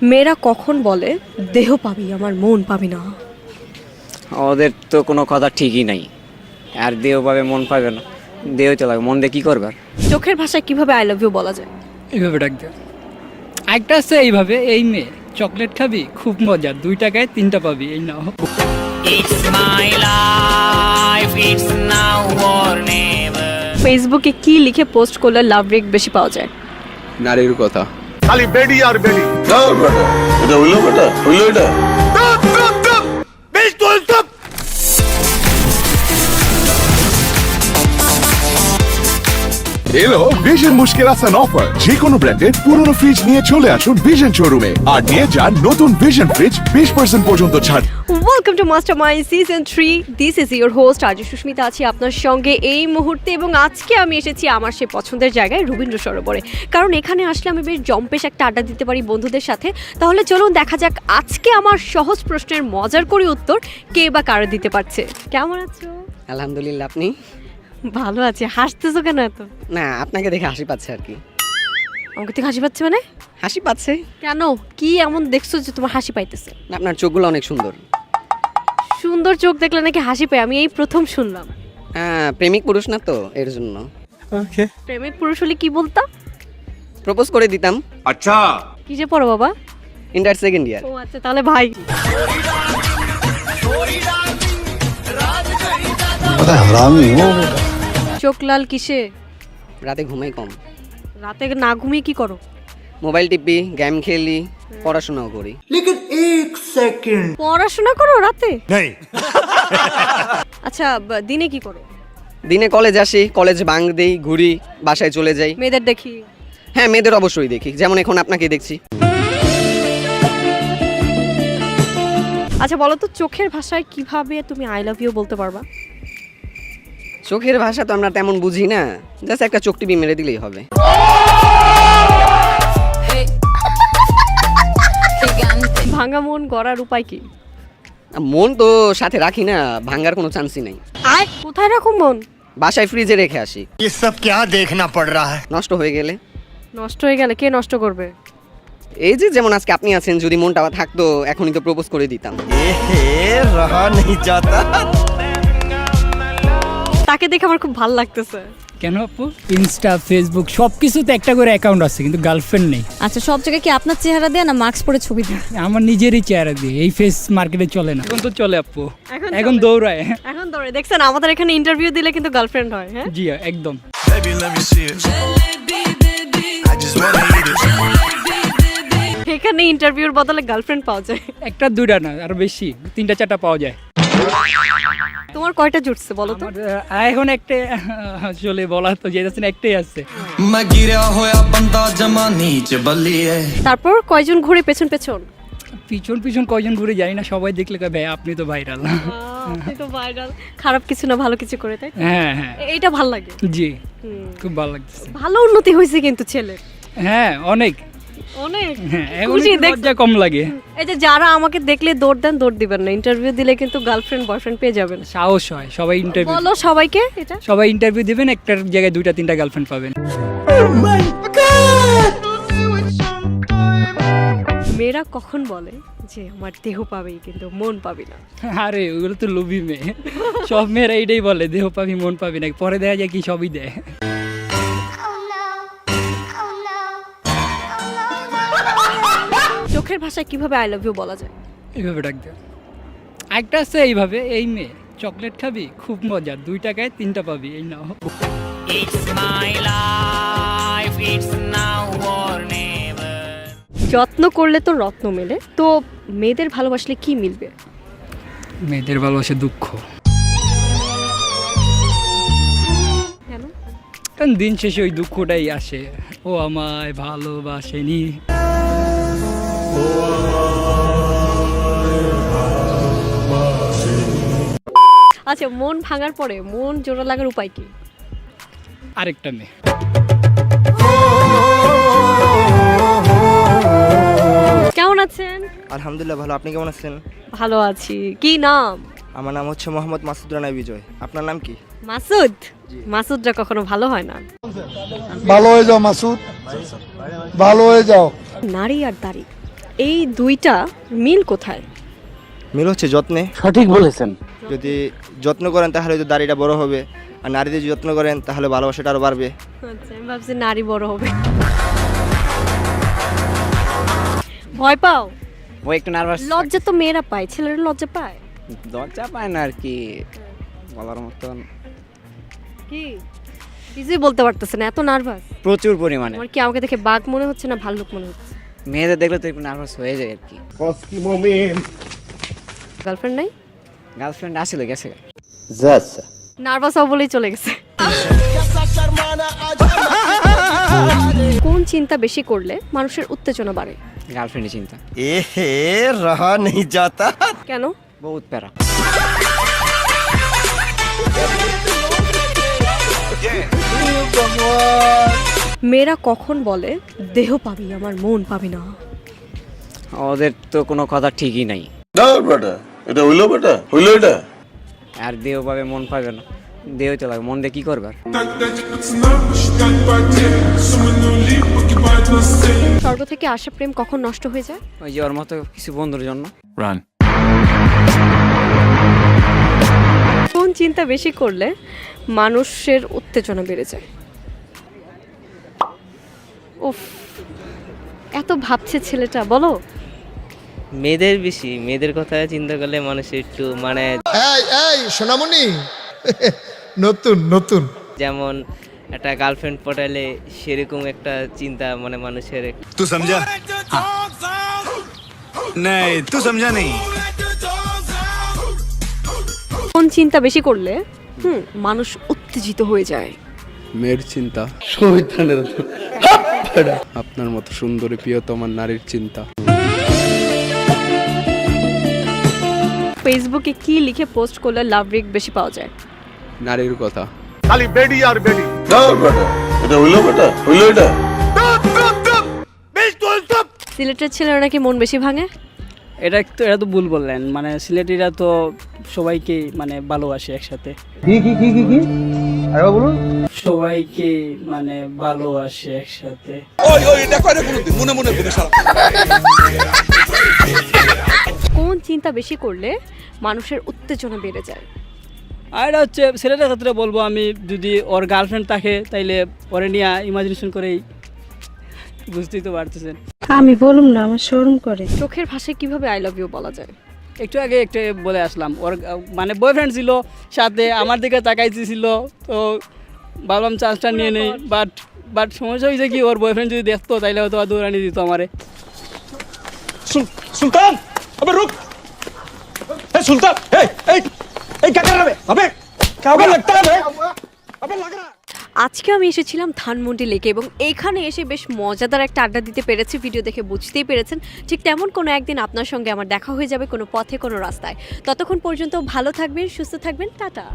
মেয়েরা কখন বলে দেহ পাবি আমার মন পাবি না? ওদের তো কোনো কথা ঠিকই নাই। আর দেহ পাবে মন পাবে না, দেহ তো লাগে, মন দিয়ে কী করবার? চোখের ভাষায় কিভাবে আই লাভ ইউ বলা যায়? এইভাবে ডাক দেয়। একটা আছে এইভাবে, এই মেয়ে চকলেট খাবি খুব মজা, 2 টাকায় 3টা পাবি, এই নাও। ফেসবুকে কি লিখে পোস্ট করলে লাভ রেক বেশি পাওয়া যায়? নারীর কথা। খালি বেডি আর বেডি। এটা হইলো এটা বিলকুল চুপ। এলো ভিশন মুশকিল আসান অফার। যে কোনো ব্র্যান্ডের পুরনো ফ্রিজ নিয়ে চলে আসুন ভিশন শোরুমে আর নিয়ে যান নতুন ভিশন ফ্রিজ 20% পর্যন্ত ছাড়। Welcome to Mastermind season 3। This is your host Arju Susmita, আছি আপনার সঙ্গে এই মুহূর্তে, এবং আজকে আমি এসেছি আমার সেই পছন্দের জায়গায় রবীন্দ্র সরোবরে। কারণ এখানে আসলে আমি বেশ জম্পেশ একটা আড্ডা দিতে পারি বন্ধুদের সাথে। তাহলে চলুন দেখা যাক আজকে আমার সহজ প্রশ্নের মজার করে উত্তর কে বা কারা দিতে পারছে। কেমন আছো? আলহামদুলিল্লাহ, আপনি? ভালো আছি। হাসতেছো কেন এত? না, আপনাকে দেখে হাসি পাচ্ছে আর কি। আমাকে থেকে হাসি পাচ্ছে মানে? হাসি পাচ্ছে কেন, কি এমন দেখছো যে তোমার হাসি পাইতেছে? না, আপনার চোখগুলো অনেক সুন্দর। সুন্দর চোখ দেখলে নাকি হাসি পায়? আমি এই প্রথম শুনলাম। হ্যাঁ, প্রেমিক পুরুষ না তো, এর জন্য। প্রেমিক পুরুষ হলে কি বলতা? প্রপোজ করে দিতাম। আচ্ছা, কি যে পড়ো বাবা? Inter second year. ও আচ্ছা, তাহলে ভাই। চোখ লাল কিসে? রাতে ঘুমাই কম। রাতে না ঘুমিয়ে কি করো? মোবাইল টিপি, গেম খেলি, পড়াশোনাও করি। পড়াশোনা করো রাতে? নেই। আচ্ছা, দিনে কি করো? দিনে কলেজ আসি, কলেজ ভাঙ দেই, ঘুরি, বাসায় চলে যাই। মেয়েদের দেখি? হ্যাঁ, মেয়েদের অবশ্যই দেখি, যেমন এখন আপনাকে দেখছি। আচ্ছা বলো তো, চোখের ভাষায় কিভাবে তুমি আই লাভ ইউ বলতে পারবা? চোখের ভাষা তো আমরা তেমন বুঝি না, জাস্ট একটা চোখ টিপি মেরে দিলেই হবে। ভাঙা মন গড়ার উপায় কি? মন তো সাথে রাখি না, ভাঙার কোনো চান্সই নাই। কোথায় রাখো মন? বাসায় ফ্রিজে রেখে আসি। ये सब क्या देखना पड़ रहा है? নষ্ট হয়ে গেলে? নষ্ট হয়ে গেলে কে নষ্ট করবে? এই যে যেমন আজকে আপনি আছেন, যদি মনটা থাকতো এখনই তো প্রপোজ করে দিতাম। रहा नहीं जाता। তাকে দেখে আমার খুব ভালো লাগতেছে। কেন আপু? ইনস্টা, ফেসবুক সব কিছুতে একটা করে অ্যাকাউন্ট আছে, কিন্তু গার্লফ্রেন্ড নেই। আচ্ছা, সব জায়গায় কি আপনার চেহারা দেয়া না মাস্ক পরে ছবি দেয়া? আমার নিজেরই চেহারা দিয়ে, এই ফেস মার্কেটে চলে না। এখন তো চলে আপু, এখন চলে। দৌড়ায়। এখন ধরে দেখছেন আমাদের এখানে ইন্টারভিউ দিলে কিন্তু গার্লফ্রেন্ড হয়। হ্যাঁ জি একদম। Baby, let me see it. I just wanna eat it. এখানে ইন্টারভিউর বদলে গার্লফ্রেন্ড পাওয়া যায়। একটা 2টা না, আরো বেশি, 3টা 4টা পাওয়া যায়। তোমার কয়টা জুটছে বলো তো? আমার এখন একটা আসলে বলা তো যেতেছে না, একটাই আছে। मैं गिरा होया बंदा जमा नीच बल्लिए। তারপর কয়জন ঘুরে পেছন পেছন? পিছন পিছন কয়জন ঘুরে যাই না, সবাই দেখলে কয় ভাই আপনি তো ভাইরাল। আপনি তো ভাইরাল। খারাপ কিছু না, ভালো কিছু করে, তাই? হ্যাঁ হ্যাঁ, এইটা ভালো লাগে। জি খুব ভালো লাগতেছে। ভালো উন্নতি হয়েছে কিন্তু ছেলের। হ্যাঁ অনেক অনেক হ্যাঁ, এখন খুশি একটু দেখছো? লজ্জা কম লাগে। এই যে যারা আমাকে দেখলে দৌড় দেন, দৌড় দিবেন না। ইন্টারভিউ দিলে কিন্তু গার্লফ্রেন্ড বয়ফ্রেন্ড পেয়ে যাবেন। সাহস হয়, সবাই ইন্টারভিউ বলো সবাইকে এটা। সবাই ইন্টারভিউ দিবেন, একটার জায়গায় 2টা 3টা গার্লফ্রেন্ড পাবেন। মেয়েরা কখন বলে যে আমার দেহ পাবেই কিন্তু মন পাবি না? আরে ওগুলো তো লোভী মেয়ে, সব মেয়েরা এইটাই বলে দেহ পাবি মন পাবি না, পরে দেখা যায় কি সবই দেয়। চোখের ভাষায় কিভাবে আই লাভ ইউ বলা যায়? এইভাবে ডাক দেয়। একটা আছে এইভাবে, এই মেয়ে চকলেট খাবি খুব মজা, 2 টাকায় 3টা পাবি, এই নাও। যত্ন করলে তো রত্ন মেলে, তো মেয়েদের ভালোবাসলে কি মিলবে? মেয়েদের ভালোবাসে দুঃখ। কেন? কারণ দিন শেষে ওই দুঃখটাই আসে, ও আমায় ভালোবাসেনি। আচ্ছা, মন ভাঙার পরে মন জোড়া লাগার উপায় কি? আরেকটা মেয়ে। কেমন আছেন? আলহামদুলিল্লাহ ভালো। আপনি কেমন আছেন? ভালো আছি। কি নাম? আমার নাম হচ্ছে মোহাম্মদ মাসুদ রানা বিজয়। আপনার নাম কি? মাসুদ। মাসুদরা কখনো ভালো হয় না। ভালো হয়ে যাও মাসুদ, ভালো হয়ে যাও। নারী আর দাড়ি এই দুইটা মিল কোথায়? মিল হচ্ছে যত্নে। সঠিক বলেছেন। যদি যত্ন করেন তাহলে তো দাড়িটা বড় হবে, আর নারী যদি যত্ন করেন তাহলে ভালোবাসাটা আরও বাড়বে। আচ্ছা, আমি ভাবছি নারী বড় হবে। ভয় পাও? ও একটু নার্ভাস, লজ্জা তো মেয়েরা পায়, ছেলেরা লজ্জা পায় লজ্জা পায় না আর কি বলার মতন, কি? কিছুই বলতে পারতেছে না, এত নার্ভাস। প্রচুর পরিমাণে। আমার কি আমাকে দেখে বাঘ মনে হচ্ছে না ভাল্লুক মনে হচ্ছে? মেয়েদের দেখলে তো একটু নার্ভাস হয়ে যায় আর কি। গার্লফ্রেন্ড নাই? গার্লফ্রেন্ড আসলে গেছে। নার্ভাস হওয়া বলেই চলে গেছে। কোন চিন্তা বেশি করলে মানুষের উত্তেজনা বাড়ে? গার্লফ্রেন্ডের চিন্তা। এহে রহা নেই যাতা। কেন? বহুত প্যারা। মেয়েরা কখন বলে দেহ পাবি আমার মন পাবি না? ওদের তো কোনো কথা ঠিকই নাই। না বেটা, এটা হইলো বেটা, হইলো এটা। আর দেহ পাবে মন পাবে না, দেহ তো লাগে, মন দিয়ে কি করবার? স্বর্গ থেকে আসা প্রেম কখন নষ্ট হয়ে যায়? ওই যে ওর মতো কিছু বন্ধুর জন্য। কোন চিন্তা বেশি করলে মানুষের উত্তেজনা বেড়ে যায়? উফ, এত ভাবছে ছেলেটা, বলো। মেয়েদের বেশি, মেয়েদের কথা চিন্তা করলে মানুষের একটু মানে এই সোনামণি নতুন নতুন যেমন একটা গার্লফ্রেন্ড পটাইলে সেরকম একটা চিন্তা মানে মানুষের तू समझा? नहीं तू समझा नहीं। কোন চিন্তা বেশি করলে মানুষ উত্তেজিত হয়ে যায়? মেয়ের চিন্তা। আপনার মতো সুন্দরী প্রিয়তমার নারীর চিন্তা। ফেসবুকে কি লিখে পোস্ট করলে লাভ রেক বেশি পাওয়া যায়? নারীর কথা। না বেটা, এটা হইলো বেটা, হইলো এটা। সিলেটের ছেলেরা নাকি মন বেশি ভাঙে? এটা তো ভুল বললেন, মানে সিলেটিরা তো সবাইকে মানে ভালোবাসে একসাথে। সবাইকে মানে ভালোবাসে একসাথে। কোন চিন্তা বেশি করলে মানুষের উত্তেজনা বেড়ে যায়? আর এটা হচ্ছে ছেলেটার ক্ষেত্রে বলবো আমি, যদি ওর গার্লফ্রেন্ড থাকে তাইলে ওরে নিয়ে ইমাজিনেশন করেই, বুঝতেই তো পারতেছেন। আমি বলুম না, আমার শরম করে। চোখের ভাষায় কিভাবে আই লাভ ইউ বলা যায়? একটু আগে একটা বলে আসলাম, ওর মানে বয়ফ্রেন্ড ছিল সাথে, আমার দিকে তাকাইছিল, তো ভাবলাম চান্সটা নিয়ে নেই। বাট সমস্যা হয়েছে কি, ওর বয়ফ্রেন্ড যদি দেখতো তাইলে হয়তো দৌড়ানি দিত আমারে। সুলতান আবে রুক, এই সুলতান এই क्या कर रहा है अबे क्या लगता है अबे लग रहा है। আজকে আমি এসেছিলাম ধানমন্ডি লেকে এবং এইখানে এসে বেশ মজাদার একটা আড্ডা দিতে পেরেছি। ভিডিও দেখে বুঝতেই পেরেছেন, ঠিক তেমন কোনো একদিন আপনার সঙ্গে আমার দেখা হয়ে যাবে কোনো পথে কোনো রাস্তায়। ততক্ষণ পর্যন্ত ভালো থাকবেন, সুস্থ থাকবেন, টাটা।